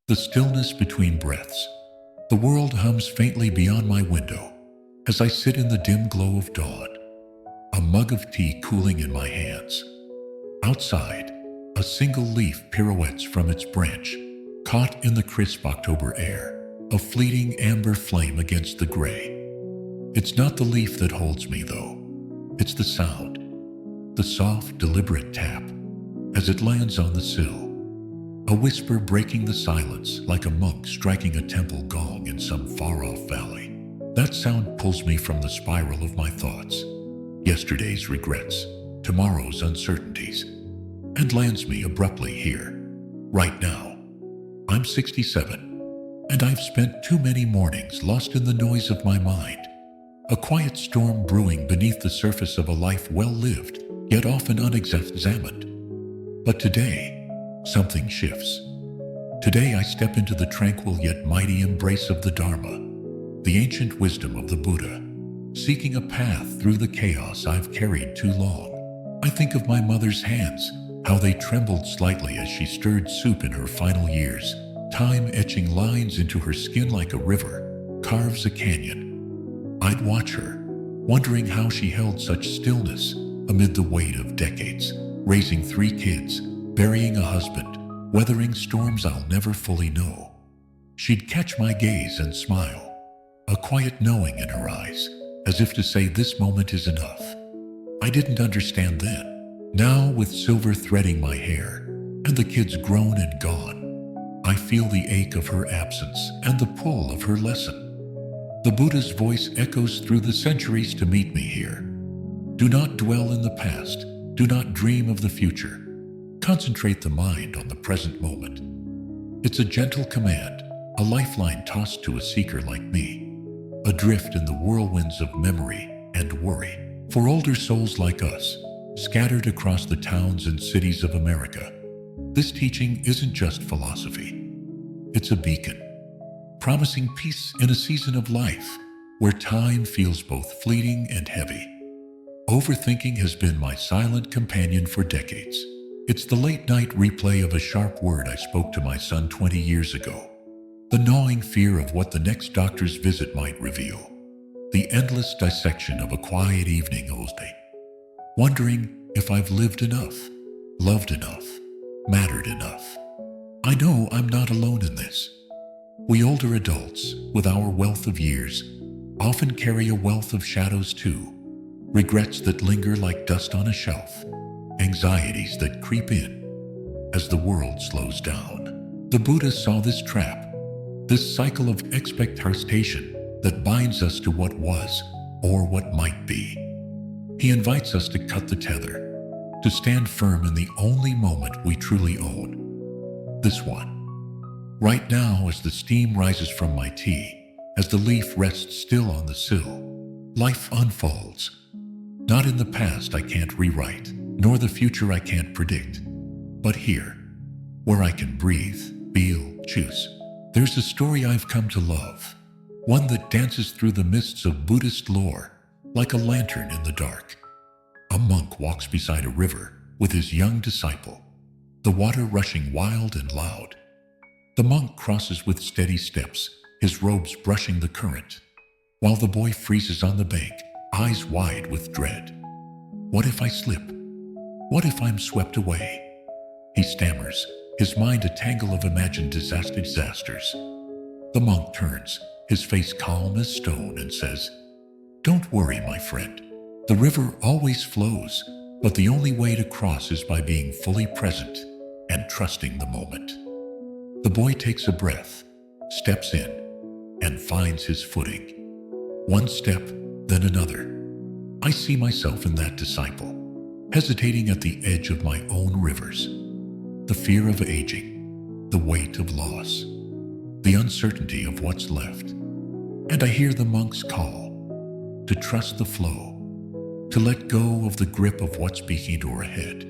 The stillness between breaths. The world hums faintly beyond my window as I sit in the dim glow of dawn, a mug of tea cooling in my hands. Outside, a single leaf pirouettes from its branch, caught in the crisp October air, a fleeting amber flame against the gray. It's not the leaf that holds me, though. It's the sound, the soft, deliberate tap as it lands on the sill. A whisper breaking the silence like a monk striking a temple gong in some far-off valley. That sound pulls me from the spiral of my thoughts, yesterday's regrets, tomorrow's uncertainties, and lands me abruptly here, right now. I'm 67, and I've spent too many mornings lost in the noise of my mind, a quiet storm brewing beneath the surface of a life well lived, yet often unexamined. But today, something shifts. Today I step into the tranquil yet mighty embrace of the Dharma, the ancient wisdom of the Buddha, seeking a path through the chaos I've carried too long. I think of my mother's hands, how they trembled slightly as she stirred soup in her final years, time etching lines into her skin like a river carves a canyon. I'd watch her, wondering how she held such stillness amid the weight of decades, raising 3 kids, burying a husband, weathering storms I'll never fully know. She'd catch my gaze and smile, a quiet knowing in her eyes, as if to say this moment is enough. I didn't understand then. Now, with silver threading my hair, and the kids grown and gone, I feel the ache of her absence and the pull of her lesson. The Buddha's voice echoes through the centuries to meet me here. Do not dwell in the past. Do not dream of the future. Concentrate the mind on the present moment. It's a gentle command, a lifeline tossed to a seeker like me, adrift in the whirlwinds of memory and worry. For older souls like us, scattered across the towns and cities of America, this teaching isn't just philosophy. It's a beacon, promising peace in a season of life where time feels both fleeting and heavy. Overthinking has been my silent companion for decades. It's the late-night replay of a sharp word I spoke to my son 20 years ago. The gnawing fear of what the next doctor's visit might reveal. The endless dissection of a quiet evening oldie. Wondering if I've lived enough, loved enough, mattered enough. I know I'm not alone in this. We older adults, with our wealth of years, often carry a wealth of shadows too. Regrets that linger like dust on a shelf. Anxieties that creep in as the world slows down. The Buddha saw this trap, this cycle of expectation that binds us to what was or what might be. He invites us to cut the tether, to stand firm in the only moment we truly own. This one. Right now, as the steam rises from my tea, as the leaf rests still on the sill, life unfolds. Not in the past I can't rewrite, nor the future I can't predict, but here, where I can breathe, feel, choose. There's a story I've come to love, one that dances through the mists of Buddhist lore, like a lantern in the dark. A monk walks beside a river with his young disciple, the water rushing wild and loud. The monk crosses with steady steps, his robes brushing the current, while the boy freezes on the bank, eyes wide with dread. What if I slip? What if I'm swept away? He stammers, his mind a tangle of imagined disasters. The monk turns, his face calm as stone, and says, "Don't worry, my friend. The river always flows, but the only way to cross is by being fully present and trusting the moment." The boy takes a breath, steps in, and finds his footing. One step, then another. I see myself in that disciple, hesitating at the edge of my own rivers. The fear of aging, the weight of loss, the uncertainty of what's left. And I hear the monk's call to trust the flow, to let go of the grip of what's behind or ahead,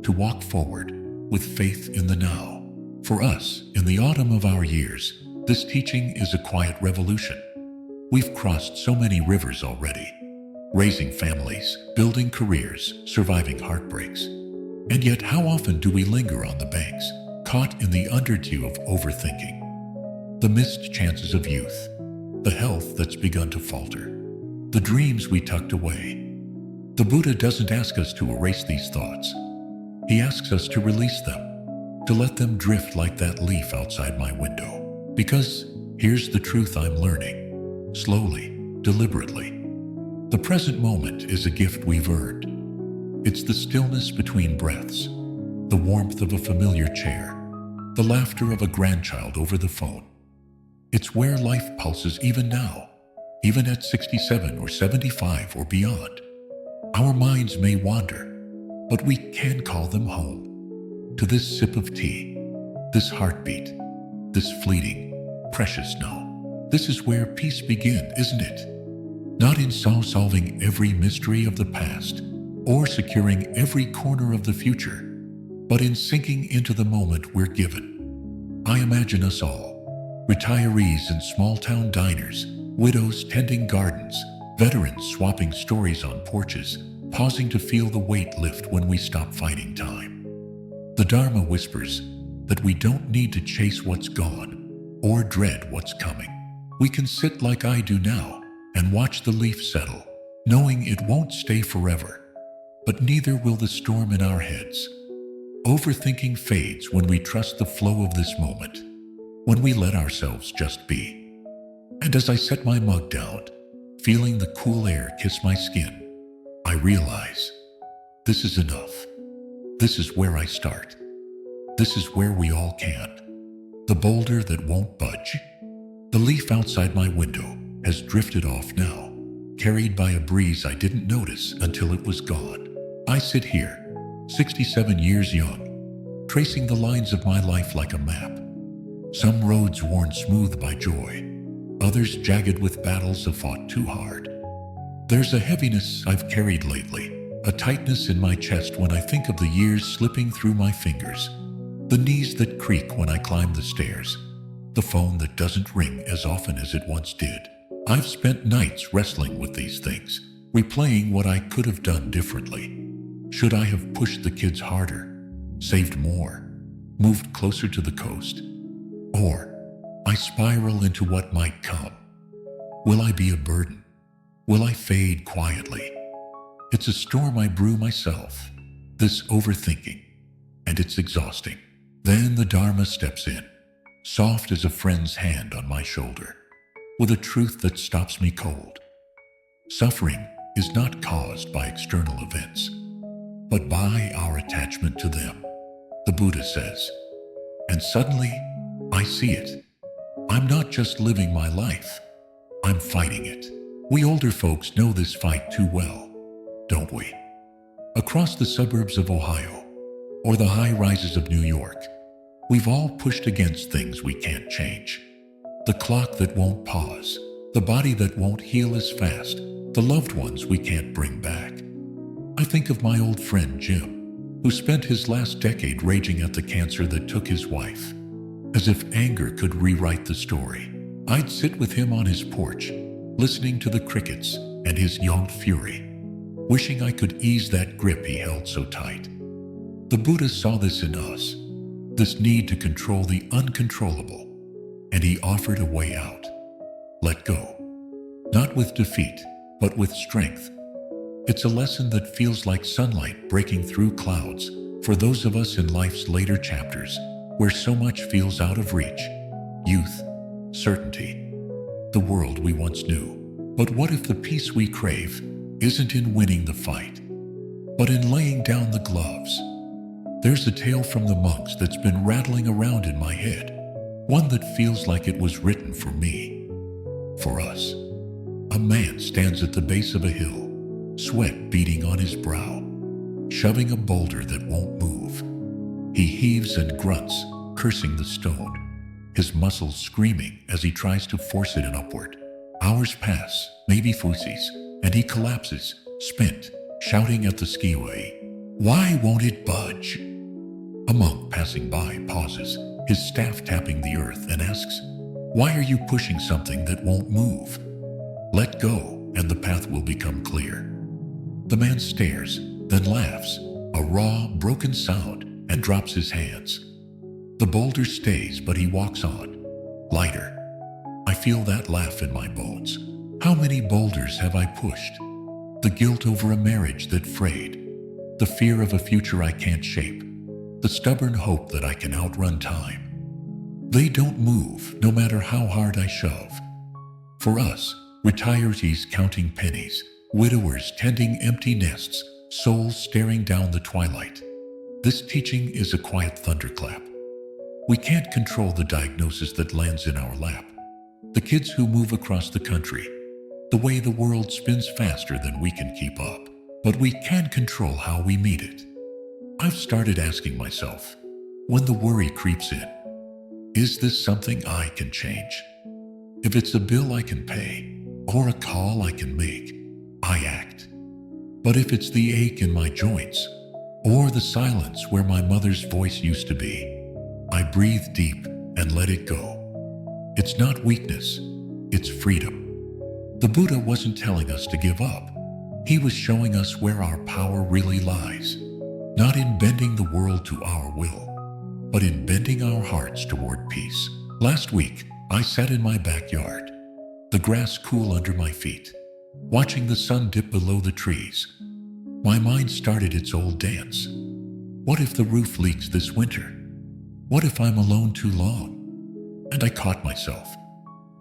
to walk forward with faith in the now. For us, in the autumn of our years, this teaching is a quiet revolution. We've crossed so many rivers already, raising families, building careers, surviving heartbreaks. And yet how often do we linger on the banks, caught in the undertow of overthinking, the missed chances of youth, the health that's begun to falter, the dreams we tucked away. The Buddha doesn't ask us to erase these thoughts. He asks us to release them, to let them drift like that leaf outside my window. Because here's the truth I'm learning, slowly, deliberately. The present moment is a gift we've earned. It's the stillness between breaths, the warmth of a familiar chair, the laughter of a grandchild over the phone. It's where life pulses even now, even at 67 or 75 or beyond. Our minds may wander, but we can call them home. To this sip of tea, this heartbeat, this fleeting, precious now. This is where peace begins, isn't it? Not in solving every mystery of the past or securing every corner of the future, but in sinking into the moment we're given. I imagine us all, retirees in small-town diners, widows tending gardens, veterans swapping stories on porches, pausing to feel the weight lift when we stop fighting time. The Dharma whispers that we don't need to chase what's gone or dread what's coming. We can sit like I do now and watch the leaf settle, knowing it won't stay forever, but neither will the storm in our heads. Overthinking fades when we trust the flow of this moment, when we let ourselves just be. And as I set my mug down, feeling the cool air kiss my skin, I realize this is enough. This is where I start. This is where we all can. The boulder that won't budge. The leaf outside my window has drifted off now, carried by a breeze I didn't notice until it was gone. I sit here, 67 years young, tracing the lines of my life like a map. Some roads worn smooth by joy, others jagged with battles I've fought too hard. There's a heaviness I've carried lately, a tightness in my chest when I think of the years slipping through my fingers, the knees that creak when I climb the stairs, the phone that doesn't ring as often as it once did. I've spent nights wrestling with these things, replaying what I could have done differently. Should I have pushed the kids harder, saved more, moved closer to the coast? Or I spiral into what might come. Will I be a burden? Will I fade quietly? It's a storm I brew myself, this overthinking, and it's exhausting. Then the Dharma steps in, soft as a friend's hand on my shoulder, with a truth that stops me cold. Suffering is not caused by external events, but by our attachment to them, the Buddha says. And suddenly, I see it. I'm not just living my life, I'm fighting it. We older folks know this fight too well, don't we? Across the suburbs of Ohio, or the high rises of New York, we've all pushed against things we can't change. The clock that won't pause, the body that won't heal as fast, the loved ones we can't bring back. I think of my old friend Jim, who spent his last decade raging at the cancer that took his wife. As if anger could rewrite the story, I'd sit with him on his porch, listening to the crickets and his young fury, wishing I could ease that grip he held so tight. The Buddha saw this in us, this need to control the uncontrollable, and he offered a way out. Let go. Not with defeat, but with strength. It's a lesson that feels like sunlight breaking through clouds for those of us in life's later chapters where so much feels out of reach. Youth, certainty, the world we once knew. But what if the peace we crave isn't in winning the fight, but in laying down the gloves? There's a tale from the monks that's been rattling around in my head, one that feels like it was written for me, for us. A man stands at the base of a hill, sweat beading on his brow, shoving a boulder that won't move. He heaves and grunts, cursing the stone, his muscles screaming as he tries to force it upward. Hours pass, maybe fusis, and he collapses, spent, shouting at the skiway, "Why won't it budge?" A monk passing by pauses, his staff tapping the earth, and asks, "Why are you pushing something that won't move? Let go, and the path will become clear." The man stares, then laughs, a raw, broken sound, and drops his hands. The boulder stays, but he walks on, lighter. I feel that laugh in my bones. How many boulders have I pushed? The guilt over a marriage that frayed, the fear of a future I can't shape, the stubborn hope that I can outrun time. They don't move, no matter how hard I shove. For us, retirees counting pennies, widowers tending empty nests, souls staring down the twilight, this teaching is a quiet thunderclap. We can't control the diagnosis that lands in our lap, the kids who move across the country, the way the world spins faster than we can keep up. But we can control how we meet it. I've started asking myself, when the worry creeps in, is this something I can change? If it's a bill I can pay, or a call I can make, I act. But if it's the ache in my joints, or the silence where my mother's voice used to be, I breathe deep and let it go. It's not weakness, it's freedom. The Buddha wasn't telling us to give up. He was showing us where our power really lies, not in bending the world to our will, but in bending our hearts toward peace. Last week, I sat in my backyard, the grass cool under my feet, watching the sun dip below the trees. My mind started its old dance. What if the roof leaks this winter? What if I'm alone too long? And I caught myself.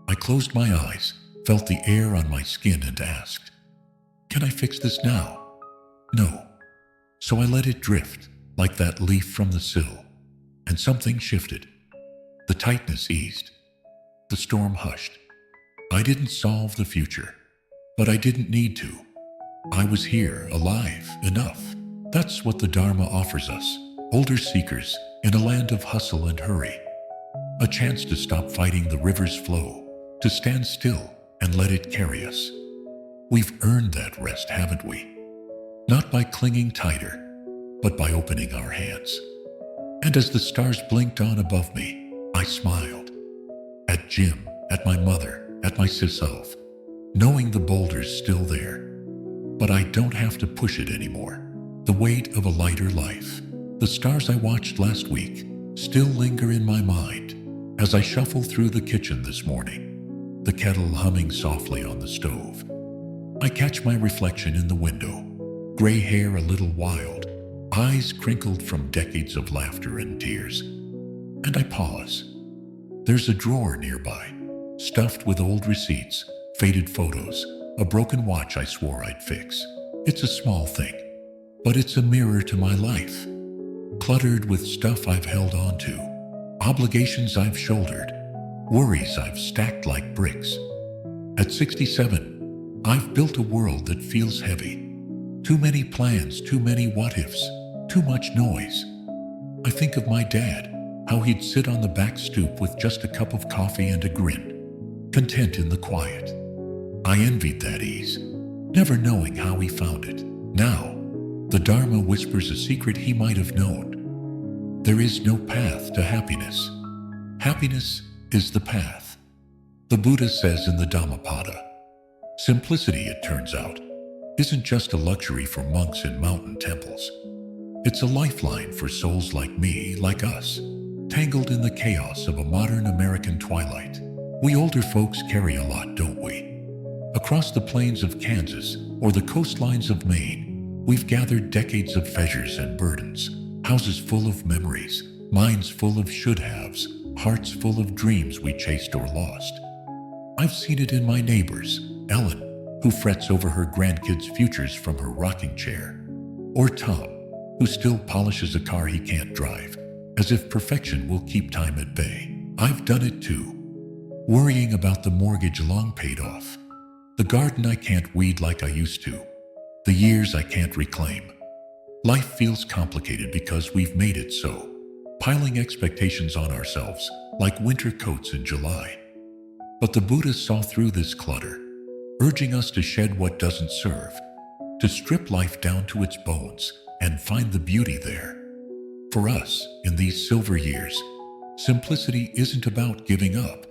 I closed my eyes, felt the air on my skin, and asked, can I fix this now? No. So I let it drift, like that leaf from the sill, and something shifted. The tightness eased. The storm hushed. I didn't solve the future, but I didn't need to. I was here, alive, enough. That's what the Dharma offers us, older seekers, in a land of hustle and hurry. A chance to stop fighting the river's flow, to stand still and let it carry us. We've earned that rest, haven't we? Not by clinging tighter, but by opening our hands. And as the stars blinked on above me, I smiled. At Jim, at my mother, at myself, knowing the boulder's still there. But I don't have to push it anymore. The weight of a lighter life. The stars I watched last week still linger in my mind as I shuffle through the kitchen this morning, the kettle humming softly on the stove. I catch my reflection in the window, gray hair a little wild, eyes crinkled from decades of laughter and tears. And I pause. There's a drawer nearby, stuffed with old receipts, faded photos, a broken watch I swore I'd fix. It's a small thing, but it's a mirror to my life, cluttered with stuff I've held on to, obligations I've shouldered, worries I've stacked like bricks. At 67, I've built a world that feels heavy. Too many plans, too many what-ifs, too much noise. I think of my dad, how he'd sit on the back stoop with just a cup of coffee and a grin, content in the quiet. I envied that ease, never knowing how he found it. Now, the Dharma whispers a secret he might have known. There is no path to happiness. Happiness is the path. The Buddha says in the Dhammapada, simplicity, it turns out, isn't just a luxury for monks in mountain temples. It's a lifeline for souls like me, like us, tangled in the chaos of a modern American twilight. We older folks carry a lot, don't we? Across the plains of Kansas or the coastlines of Maine, we've gathered decades of treasures and burdens, houses full of memories, minds full of should-haves, hearts full of dreams we chased or lost. I've seen it in my neighbors, Ellen, who frets over her grandkids' futures from her rocking chair, or Tom, who still polishes a car he can't drive, as if perfection will keep time at bay. I've done it too, worrying about the mortgage long paid off, the garden I can't weed like I used to, the years I can't reclaim. Life feels complicated because we've made it so, piling expectations on ourselves like winter coats in July. But the Buddha saw through this clutter, urging us to shed what doesn't serve, to strip life down to its bones and find the beauty there. For us, in these silver years, simplicity isn't about giving up.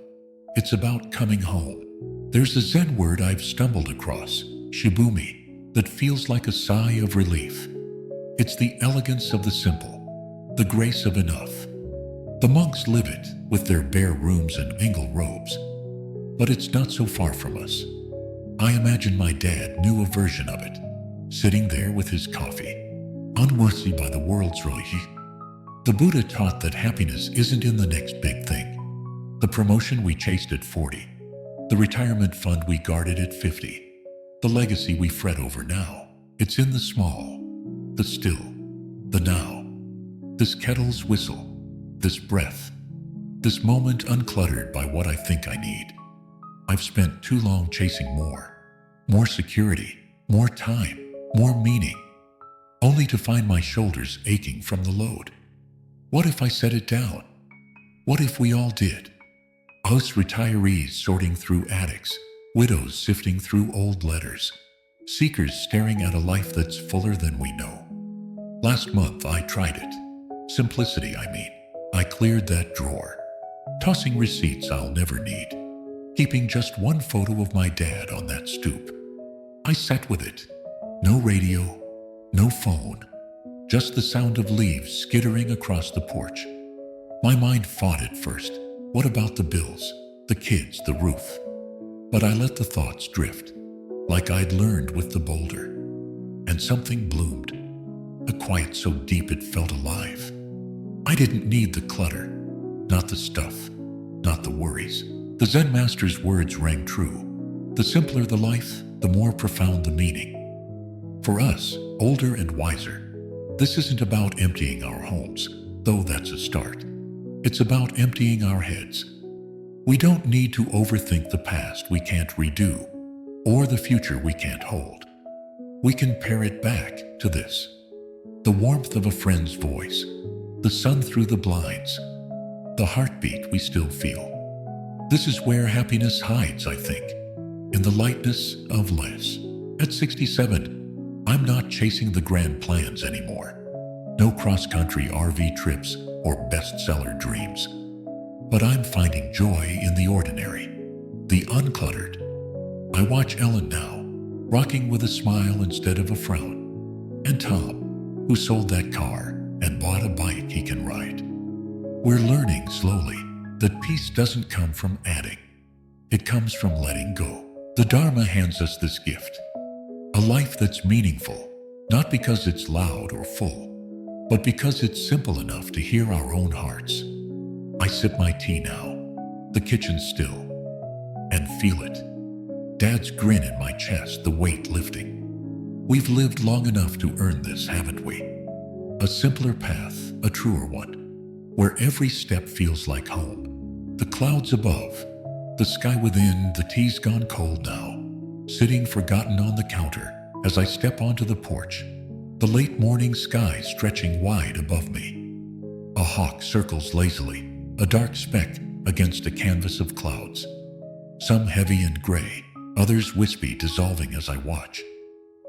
It's about coming home. There's a Zen word I've stumbled across, shibumi, that feels like a sigh of relief. It's the elegance of the simple, the grace of enough. The monks live it with their bare rooms and mingle robes, but it's not so far from us. I imagine my dad knew a version of it, sitting there with his coffee, unworthy by the world's rohi. The Buddha taught that happiness isn't in the next big thing, the promotion we chased at 40, the retirement fund we guarded at 50, the legacy we fret over now. It's in the small, the still, the now, this kettle's whistle, this breath, this moment uncluttered by what I think I need. I've spent too long chasing more security, more time, more meaning, only to find my shoulders aching from the load. What if I set it down? What if we all did? Us retirees sorting through attics, widows sifting through old letters, seekers staring at a life that's fuller than we know. Last month I tried it. Simplicity, I mean. I cleared that drawer, tossing receipts I'll never need, keeping just one photo of my dad on that stoop. I sat with it. No radio, no phone, just the sound of leaves skittering across the porch. My mind fought at first. What about the bills, the kids, the roof? But I let the thoughts drift, like I'd learned with the boulder. And something bloomed, a quiet so deep it felt alive. I didn't need the clutter, not the stuff, not the worries. The Zen master's words rang true. The simpler the life, the more profound the meaning. For us, older and wiser, this isn't about emptying our homes, though that's a start. It's about emptying our heads. We don't need to overthink the past we can't redo, or the future we can't hold. We can pare it back to this: the warmth of a friend's voice, the sun through the blinds, the heartbeat we still feel. This is where happiness hides, I think, in the lightness of less. At 67, I'm not chasing the grand plans anymore. No cross-country RV trips or bestseller dreams. But I'm finding joy in the ordinary, the uncluttered. I watch Ellen now, rocking with a smile instead of a frown, and Tom, who sold that car and bought a bike he can ride. We're learning slowly that peace doesn't come from adding. It comes from letting go. The Dharma hands us this gift, a life that's meaningful, not because it's loud or full, but because it's simple enough to hear our own hearts. I sip my tea now, the kitchen's still, and feel it. Dad's grin in my chest, the weight lifting. We've lived long enough to earn this, haven't we? A simpler path, a truer one, where every step feels like home. The clouds above, the sky within, the tea's gone cold now, sitting forgotten on the counter as I step onto the porch, the late morning sky stretching wide above me. A hawk circles lazily, a dark speck against a canvas of clouds, some heavy and gray, others wispy, dissolving as I watch.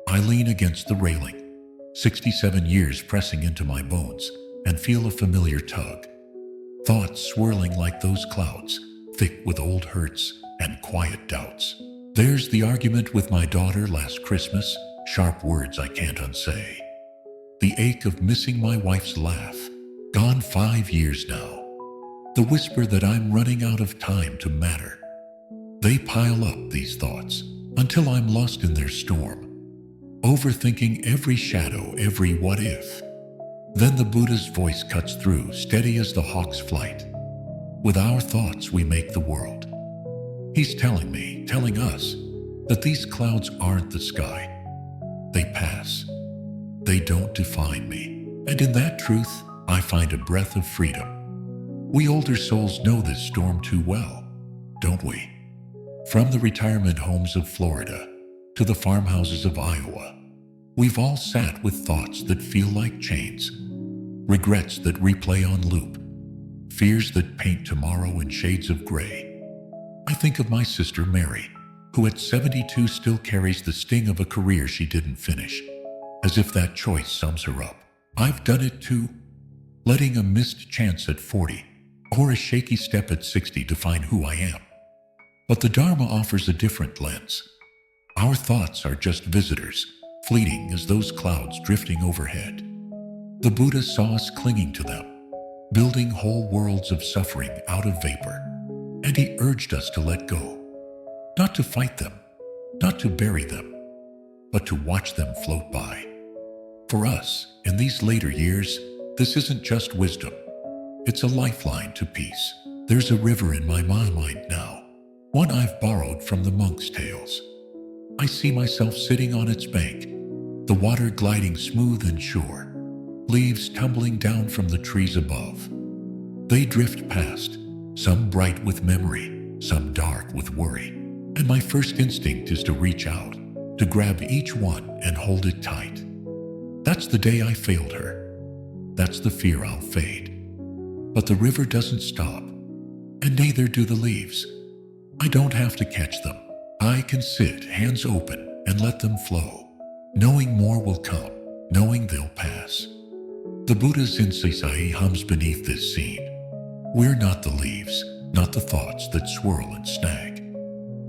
I lean against the railing, 67 years pressing into my bones, and feel a familiar tug. Thoughts swirling like those clouds, thick with old hurts and quiet doubts. There's the argument with my daughter last Christmas, sharp words I can't unsay. The ache of missing my wife's laugh, gone 5 years now. The whisper that I'm running out of time to matter. They pile up, these thoughts, until I'm lost in their storm, overthinking every shadow, every what if. Then the Buddha's voice cuts through, steady as the hawk's flight. With our thoughts we make the world. He's telling me, telling us, that these clouds aren't the sky. They pass. They don't define me. And in that truth, I find a breath of freedom. We older souls know this storm too well, don't we? From the retirement homes of Florida to the farmhouses of Iowa, we've all sat with thoughts that feel like chains, regrets that replay on loop, fears that paint tomorrow in shades of gray. I think of my sister Mary, who at 72 still carries the sting of a career she didn't finish, as if that choice sums her up. I've done it too, letting a missed chance at 40 or a shaky step at 60 define who I am. But the Dharma offers a different lens. Our thoughts are just visitors, fleeting as those clouds drifting overhead. The Buddha saw us clinging to them, building whole worlds of suffering out of vapor. And he urged us to let go, not to fight them, not to bury them, but to watch them float by. For us, in these later years, this isn't just wisdom. It's a lifeline to peace. There's a river in my mind now, one I've borrowed from the monk's tales. I see myself sitting on its bank, the water gliding smooth and sure, leaves tumbling down from the trees above. They drift past, some bright with memory, some dark with worry, and my first instinct is to reach out, to grab each one and hold it tight. That's the day I failed her. That's the fear I'll fade. But the river doesn't stop, and neither do the leaves. I don't have to catch them. I can sit, hands open, and let them flow, knowing more will come, knowing they'll pass. The Buddha's insight hums beneath this scene. We're not the leaves, not the thoughts that swirl and snag.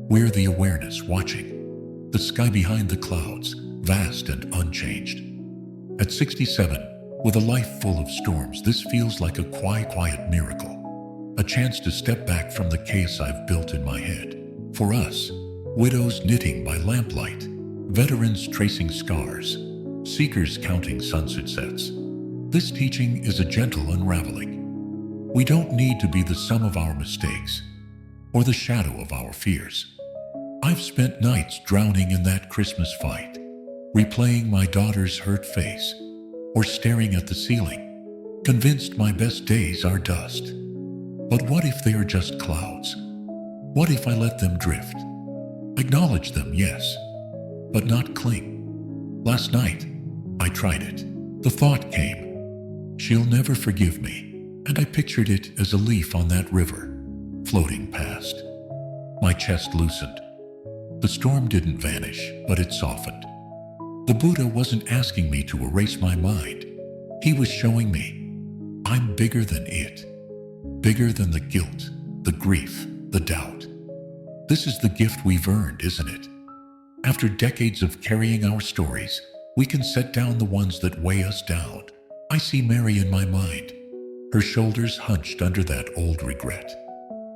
We're the awareness watching, the sky behind the clouds, vast and unchanged. At 67, with a life full of storms, this feels like a quiet miracle, a chance to step back from the chaos I've built in my head. For us, widows knitting by lamplight, veterans tracing scars, seekers counting sunset sets, this teaching is a gentle unraveling. We don't need to be the sum of our mistakes or the shadow of our fears. I've spent nights drowning in that Christmas fight, replaying my daughter's hurt face or staring at the ceiling, convinced my best days are dust. But what if they are just clouds? What if I let them drift? Acknowledge them, yes, but not cling. Last night, I tried it. The thought came, she'll never forgive me, and I pictured it as a leaf on that river, floating past. My chest loosened. The storm didn't vanish, but it softened. The Buddha wasn't asking me to erase my mind. He was showing me, I'm bigger than it, bigger than the guilt, the grief, the doubt. This is the gift we've earned, isn't it? After decades of carrying our stories, we can set down the ones that weigh us down. I see Mary in my mind, her shoulders hunched under that old regret.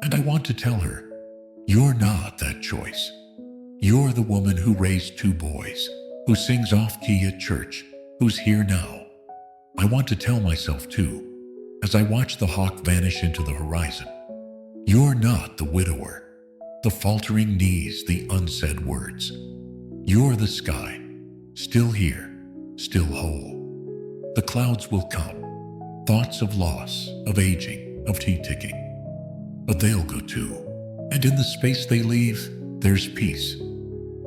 And I want to tell her, you're not that choice. You're the woman who raised 2 boys, who sings off-key at church, who's here now. I want to tell myself too, as I watch the hawk vanish into the horizon, you're not the widower, the faltering knees, the unsaid words. You're the sky, still here, still whole. The clouds will come, thoughts of loss, of aging, of tea-ticking. But they'll go too, and in the space they leave, there's peace.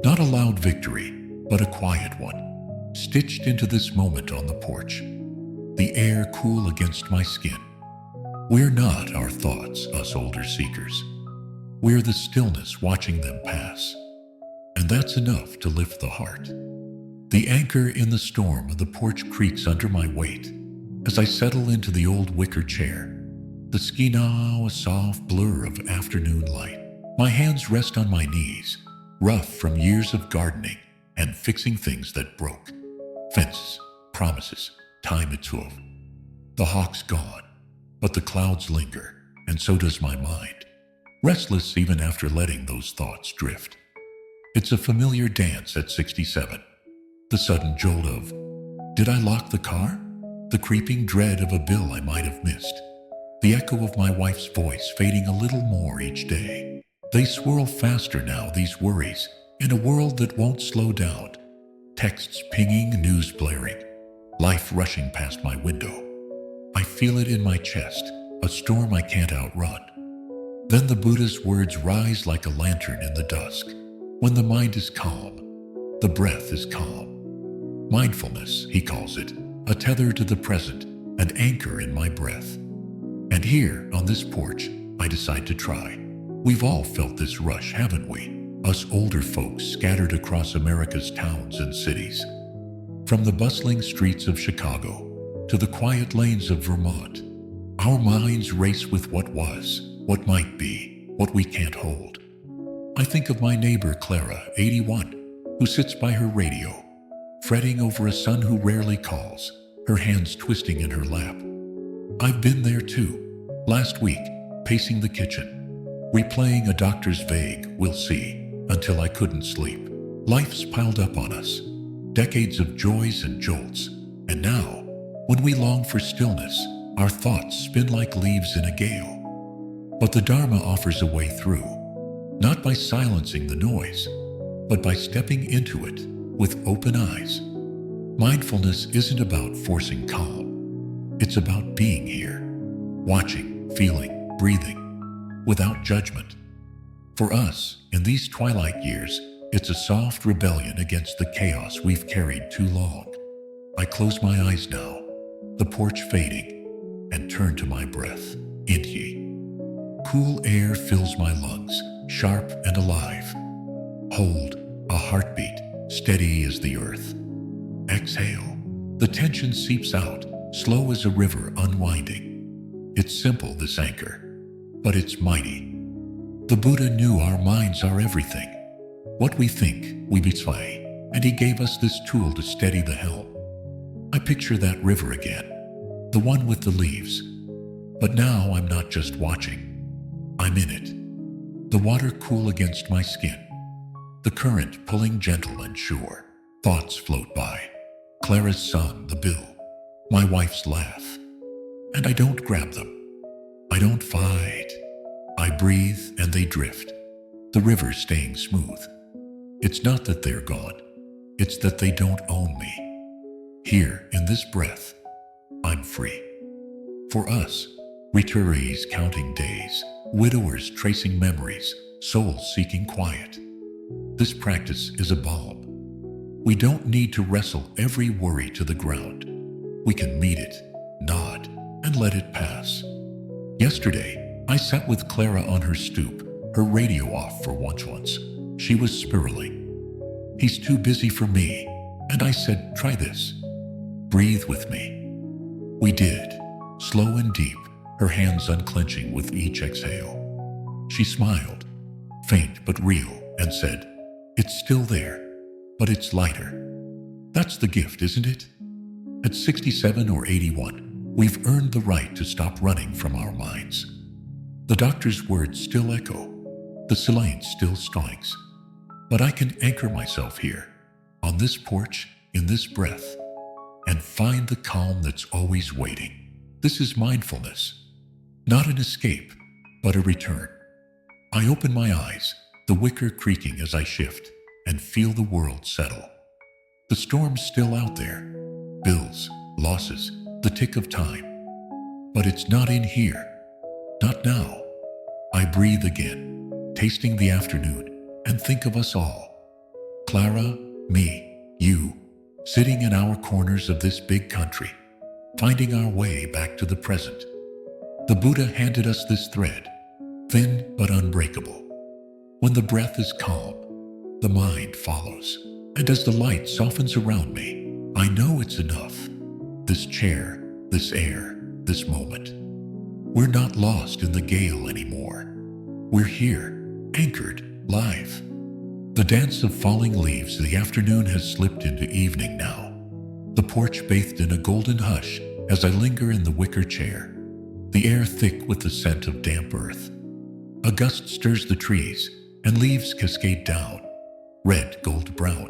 Not a loud victory, but a quiet one, stitched into this moment on the porch. The air cool against my skin. We're not our thoughts, us older seekers. We're the stillness watching them pass. And that's enough to lift the heart. The anchor in the storm of the porch creaks under my weight as I settle into the old wicker chair. The sky now a soft blur of afternoon light. My hands rest on my knees, rough from years of gardening and fixing things that broke. Fences, promises, time itself. The hawk's gone, but the clouds linger, and so does my mind, restless even after letting those thoughts drift. It's a familiar dance at 67. The sudden jolt of, did I lock the car? The creeping dread of a bill I might have missed. The echo of my wife's voice fading a little more each day. They swirl faster now, these worries, in a world that won't slow down. Texts pinging, news blaring, life rushing past my window. I feel it in my chest, a storm I can't outrun. Then the Buddha's words rise like a lantern in the dusk. When the mind is calm, the breath is calm. Mindfulness, he calls it, a tether to the present, an anchor in my breath. And here, on this porch, I decide to try. We've all felt this rush, haven't we? Us older folks scattered across America's towns and cities. From the bustling streets of Chicago to the quiet lanes of Vermont, our minds race with what was, what might be, what we can't hold. I think of my neighbor Clara, 81, who sits by her radio, fretting over a son who rarely calls, her hands twisting in her lap. I've been there too. Last week, pacing the kitchen, replaying a doctor's vague, "we'll see," until I couldn't sleep. Life's piled up on us, decades of joys and jolts, and now, when we long for stillness, our thoughts spin like leaves in a gale. But the Dharma offers a way through, not by silencing the noise, but by stepping into it with open eyes. Mindfulness isn't about forcing calm. It's about being here, watching, feeling, breathing, without judgment. For us, in these twilight years, it's a soft rebellion against the chaos we've carried too long. I close my eyes now, the porch fading, and turn to my breath. Inhale. Cool air fills my lungs, sharp and alive. Hold, a heartbeat, steady as the earth. Exhale. The tension seeps out, slow as a river unwinding. It's simple, this anchor, but it's mighty. The Buddha knew our minds are everything. What we think, we betray, and he gave us this tool to steady the helm. I picture that river again, the one with the leaves. But now I'm not just watching. I'm in it. The water cool against my skin, the current pulling gentle and sure. Thoughts float by. Clara's son, the bill, my wife's laugh. And I don't grab them. I don't fight. I breathe and they drift, the river staying smooth. It's not that they're gone. It's that they don't own me. Here, in this breath, I'm free. For us, retirees counting days, widowers tracing memories, souls seeking quiet, this practice is a balm. We don't need to wrestle every worry to the ground. We can meet it, nod, and let it pass. Yesterday, I sat with Clara on her stoop, her radio off for once. She was spiraling. "He's too busy for me," and I said, "Try this. Breathe with me." We did, slow and deep, her hands unclenching with each exhale. She smiled, faint but real, and said, "It's still there, but it's lighter." That's the gift, isn't it? At 67 or 81, we've earned the right to stop running from our minds. The doctor's words still echo, the saline still stinks, but I can anchor myself here, on this porch, in this breath, and find the calm that's always waiting. This is mindfulness, not an escape, but a return. I open my eyes, the wicker creaking as I shift, and feel the world settle. The storm's still out there, bills, losses, the tick of time. But it's not in here, not now. I breathe again, tasting the afternoon, and think of us all. Clara, me, you, sitting in our corners of this big country, finding our way back to the present. The Buddha handed us this thread, thin but unbreakable. When the breath is calm, the mind follows. And as the light softens around me, I know it's enough. This chair, this air, this moment. We're not lost in the gale anymore. We're here, anchored, live. The dance of falling leaves, the afternoon has slipped into evening now. The porch bathed in a golden hush as I linger in the wicker chair, the air thick with the scent of damp earth. A gust stirs the trees, and leaves cascade down, red, gold, brown,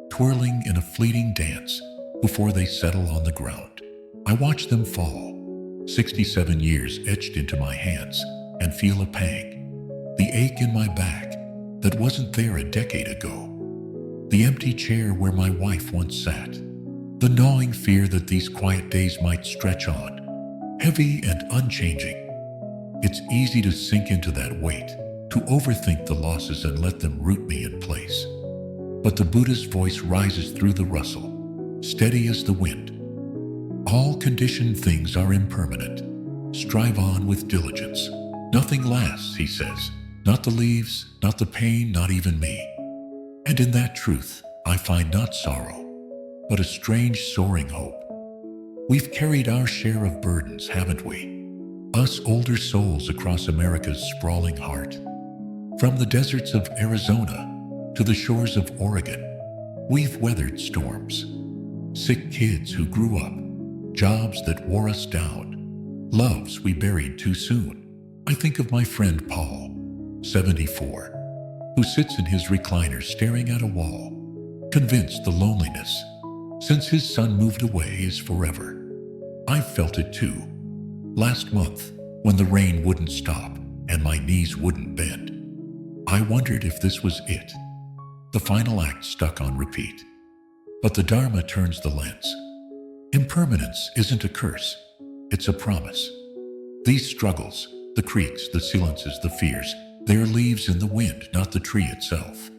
twirling in a fleeting dance before they settle on the ground. I watch them fall, 67 years etched into my hands, and feel a pang, the ache in my back that wasn't there a decade ago, the empty chair where my wife once sat, the gnawing fear that these quiet days might stretch on, heavy and unchanging. It's easy to sink into that weight, to overthink the losses and let them root me in place. But the Buddha's voice rises through the rustle, steady as the wind. All conditioned things are impermanent. Strive on with diligence. Nothing lasts, he says. Not the leaves, not the pain, not even me. And in that truth, I find not sorrow, but a strange soaring hope. We've carried our share of burdens, haven't we? Us older souls across America's sprawling heart. From the deserts of Arizona to the shores of Oregon, we've weathered storms. Sick kids who grew up, jobs that wore us down, loves we buried too soon. I think of my friend Paul, 74, who sits in his recliner staring at a wall, convinced the loneliness, since his son moved away, is forever. I've felt it too. Last month, when the rain wouldn't stop and my knees wouldn't bend, I wondered if this was it. The final act stuck on repeat. But the Dharma turns the lens. Impermanence isn't a curse, it's a promise. These struggles, the creaks, the silences, the fears, they're leaves in the wind, not the tree itself.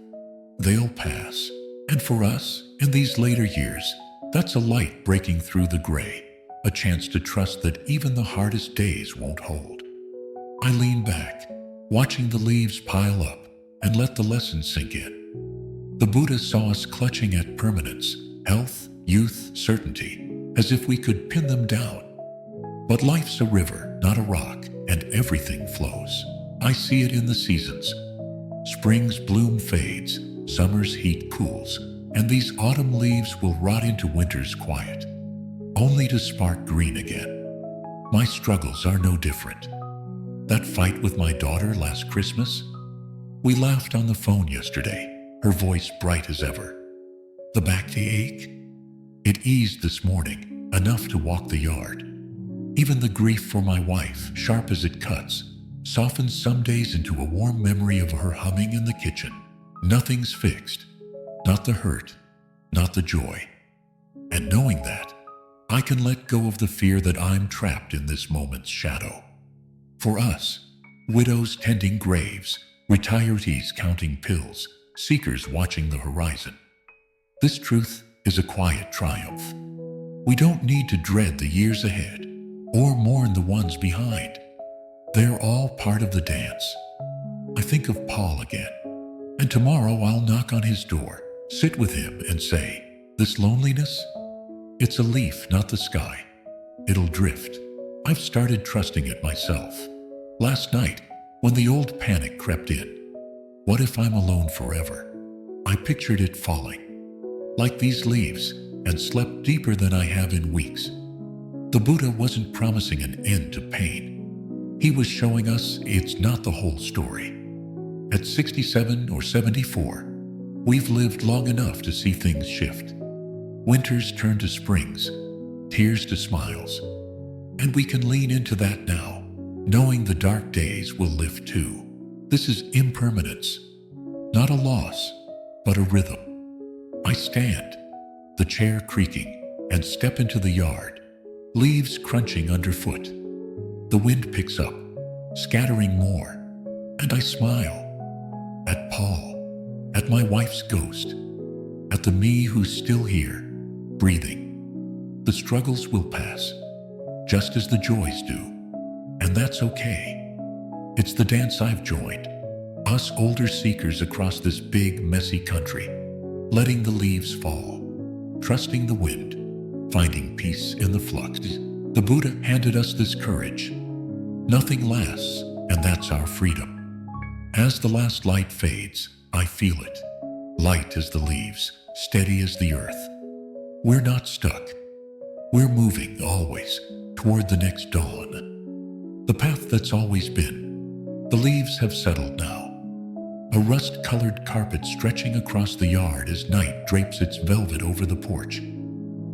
They'll pass. And for us, in these later years, that's a light breaking through the gray, a chance to trust that even the hardest days won't hold. I lean back, watching the leaves pile up, and let the lesson sink in. The Buddha saw us clutching at permanence, health, youth, certainty, as if we could pin them down. But life's a river, not a rock, and everything flows. I see it in the seasons. Spring's bloom fades, summer's heat cools, and these autumn leaves will rot into winter's quiet, only to spark green again. My struggles are no different. That fight with my daughter last Christmas? We laughed on the phone yesterday, her voice bright as ever. The backache? It eased this morning, enough to walk the yard. Even the grief for my wife, sharp as it cuts, softens some days into a warm memory of her humming in the kitchen. Nothing's fixed. Not the hurt, not the joy. And knowing that, I can let go of the fear that I'm trapped in this moment's shadow. For us, widows tending graves, retirees counting pills, seekers watching the horizon, this truth is a quiet triumph. We don't need to dread the years ahead or mourn the ones behind. They're all part of the dance. I think of Paul again, and tomorrow I'll knock on his door, sit with him and say, this loneliness? It's a leaf, not the sky. It'll drift. I've started trusting it myself. Last night, when the old panic crept in, what if I'm alone forever? I pictured it falling, like these leaves, and slept deeper than I have in weeks. The Buddha wasn't promising an end to pain. He was showing us it's not the whole story. At 67 or 74, we've lived long enough to see things shift. Winters turn to springs, tears to smiles, and we can lean into that now, knowing the dark days will lift too. This is impermanence, not a loss, but a rhythm. I stand, the chair creaking, and step into the yard, leaves crunching underfoot. The wind picks up, scattering more, and I smile. At Paul, at my wife's ghost, at the me who's still here, breathing. The struggles will pass, just as the joys do, and that's okay. It's the dance I've joined, us older seekers across this big, messy country, letting the leaves fall, trusting the wind, finding peace in the flux. The Buddha handed us this courage. Nothing lasts, and that's our freedom. As the last light fades, I feel it. Light as the leaves, steady as the earth. We're not stuck. We're moving, always, toward the next dawn. The path that's always been. The leaves have settled now. A rust-colored carpet stretching across the yard as night drapes its velvet over the porch.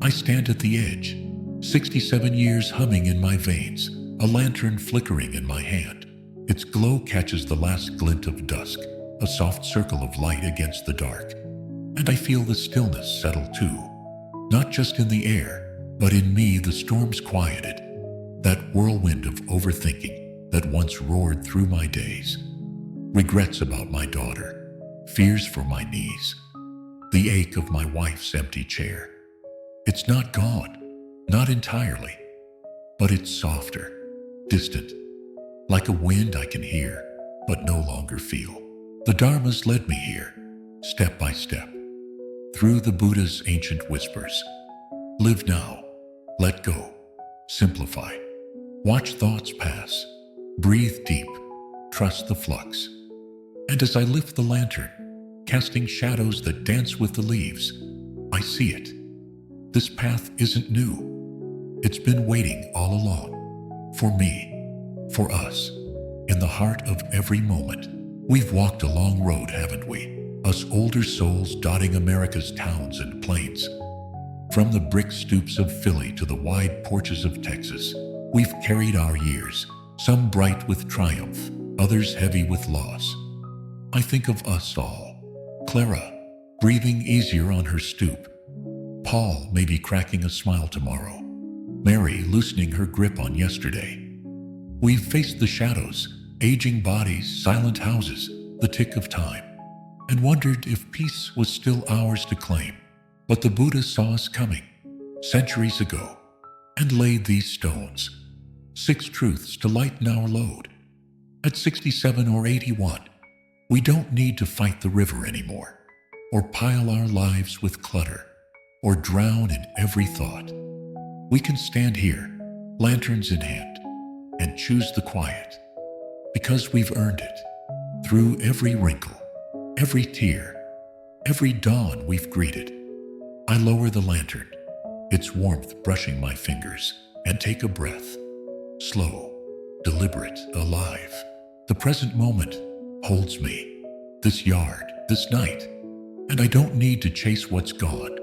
I stand at the edge, 67 years humming in my veins, a lantern flickering in my hand. Its glow catches the last glint of dusk, a soft circle of light against the dark. And I feel the stillness settle too. Not just in the air, but in me the storm's quieted. That whirlwind of overthinking that once roared through my days. Regrets about my daughter, fears for my knees, the ache of my wife's empty chair. It's not gone, not entirely, but it's softer, distant, like a wind I can hear, but no longer feel. The Dharma's led me here, step by step, through the Buddha's ancient whispers. Live now, let go, simplify, watch thoughts pass, breathe deep, trust the flux. And as I lift the lantern, casting shadows that dance with the leaves, I see it. This path isn't new. It's been waiting all along. For me, for us, in the heart of every moment. We've walked a long road, haven't we? Us older souls dotting America's towns and plains. From the brick stoops of Philly to the wide porches of Texas, we've carried our years, some bright with triumph, others heavy with loss. I think of us all. Clara, breathing easier on her stoop. Paul maybe cracking a smile tomorrow. Mary loosening her grip on yesterday. We've faced the shadows, aging bodies, silent houses, the tick of time, and wondered if peace was still ours to claim. But the Buddha saw us coming, centuries ago, and laid these stones, 6 truths to lighten our load. At 67 or 81, we don't need to fight the river anymore, or pile our lives with clutter, or drown in every thought. We can stand here, lanterns in hand, and choose the quiet, because we've earned it. Through every wrinkle, every tear, every dawn we've greeted, I lower the lantern, its warmth brushing my fingers, and take a breath. Slow, deliberate, alive. The present moment holds me, this yard, this night, and I don't need to chase what's gone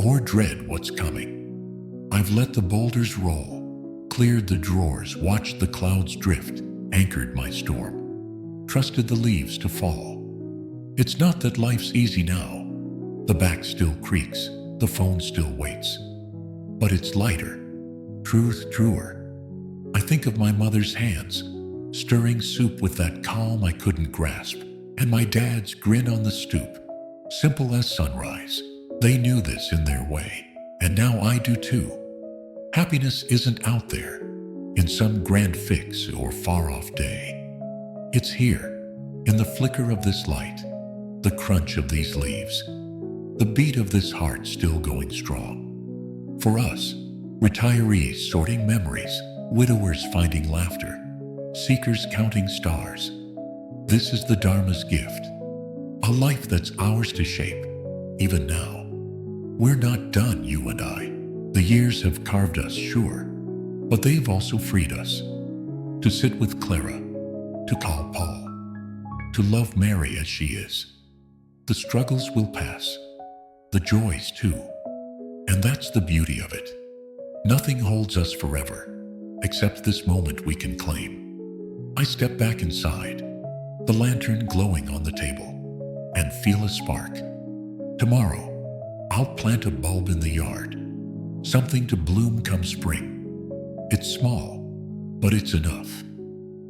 or dread what's coming. I've let the boulders roll, cleared the drawers, watched the clouds drift, anchored my storm, trusted the leaves to fall. It's not that life's easy now. The back still creaks, the phone still waits. But it's lighter, truth truer. I think of my mother's hands, stirring soup with that calm I couldn't grasp, and my dad's grin on the stoop, simple as sunrise. They knew this in their way, and now I do too. Happiness isn't out there, in some grand fix or far-off day. It's here, in the flicker of this light, the crunch of these leaves, the beat of this heart still going strong. For us, retirees sorting memories, widowers finding laughter, seekers counting stars, this is the Dharma's gift, a life that's ours to shape, even now. We're not done, you and I. The years have carved us, sure, but they've also freed us. To sit with Clara, to call Paul, to love Mary as she is. The struggles will pass, the joys too, and that's the beauty of it. Nothing holds us forever, except this moment we can claim. I step back inside, the lantern glowing on the table, and feel a spark. Tomorrow, I'll plant a bulb in the yard, something to bloom come spring. It's small, but it's enough.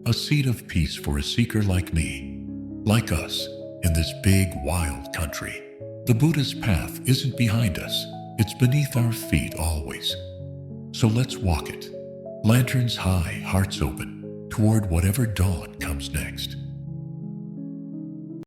A seed of peace for a seeker like me, like us, in this big, wild country. The Buddhist path isn't behind us, it's beneath our feet always. So let's walk it, lanterns high, hearts open, toward whatever dawn comes next.